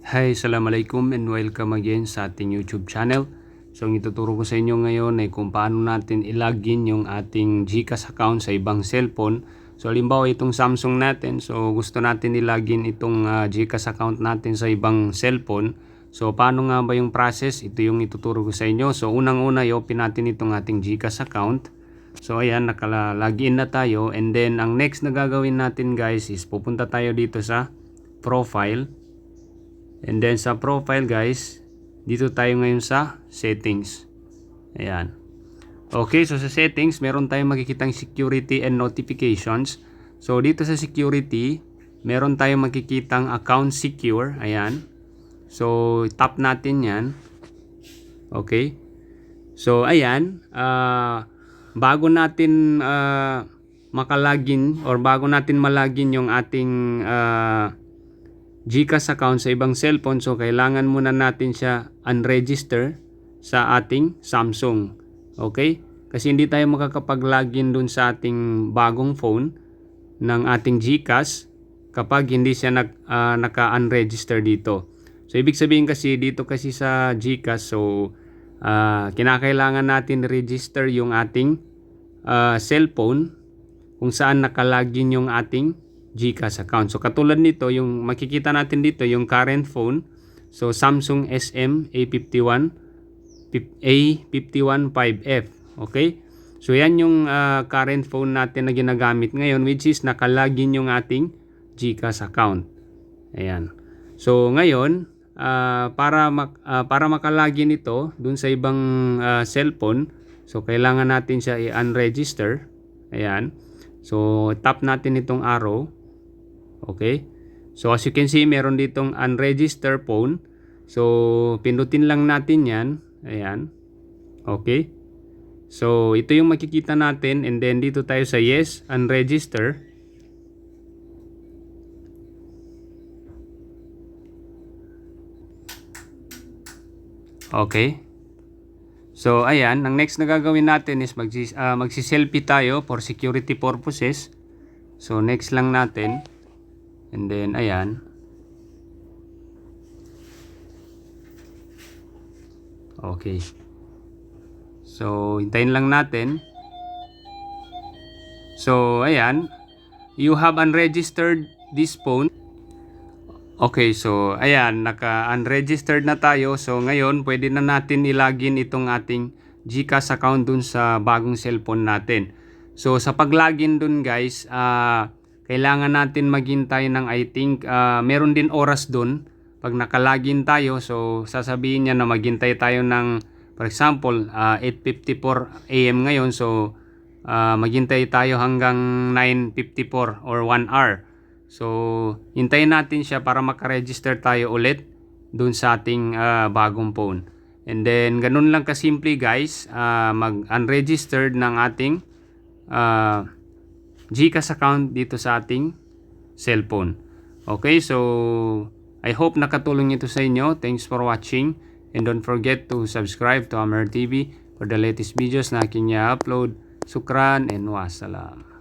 Hi, Assalamualaikum and welcome again sa ating YouTube channel. So, ang ituturo ko sa inyo ngayon ay kung paano natin ilagin yung ating GCash account sa ibang cellphone. So, halimbawa itong Samsung natin. So, gusto natin ilagin itong GCash account natin sa ibang cellphone. So, paano nga ba yung process? Ito yung ituturo ko sa inyo. So, unang-una i-open natin itong ating GCash account. So, ayan, naka-login na tayo. And then, ang next na gagawin natin guys is pupunta tayo dito sa profile. And then sa profile guys, dito tayo ngayon sa settings. Ayan. Okay, so sa settings, meron tayong makikitang security and notifications. So dito sa security, meron tayong makikitang account secure. Ayan. So tap natin yan. Okay. So ayan, bago natin makalagin or bago natin malagin yung ating GCash account sa ibang cellphone, so kailangan muna natin siya unregister sa ating Samsung. Okay? Kasi hindi tayo makakapag-login dun sa ating bagong phone ng ating GCash kapag hindi siya naka-unregister dito. So ibig sabihin kasi dito kasi sa GCash, so kinakailangan natin register yung ating cellphone kung saan nakalagin yung ating GCash account. So katulad nito, yung makikita natin dito, yung current phone. So Samsung SM A51 5F. Okay? So yan yung current phone natin na ginagamit ngayon, which is nakalagin yung ating GCash account. Ayan. So ngayon, para makalagin ito dun sa ibang cellphone, so kailangan natin siya i-unregister. Ayan. So tap natin itong arrow. Okay. So as you can see, meron ditong unregistered phone. So pindutin lang natin yan. Ayan. Okay. So ito yung makikita natin, and then dito tayo sa yes, unregister. Okay. So ayan, ang next na gagawin natin is magsi-selfie tayo for security purposes. So next lang natin. And then ayan. Okay. So hintayin lang natin. So ayan, you have unregistered this phone. Okay, so ayan, naka-unregistered na tayo. So ngayon, pwede na natin ilagin itong ating GCash account dun sa bagong cellphone natin. So sa pag-login dun guys, kailangan natin maghintay ng I think meron din oras dun pag naka-login tayo. So sasabihin niya na maghintay tayo ng, for example, 8:54 AM ngayon. So maghintay tayo hanggang 9:54 or 1 hour. So hintayin natin siya para makaregister tayo ulit dun sa ating bagong phone. And then ganun lang kasimple guys, mag-unregistered ng ating GCash account dito sa ating cellphone. Okay, so I hope nakatulong ito sa inyo. Thanks for watching, and don't forget to subscribe to Amer TV for the latest videos na aking i-upload. Sukran and wassalam.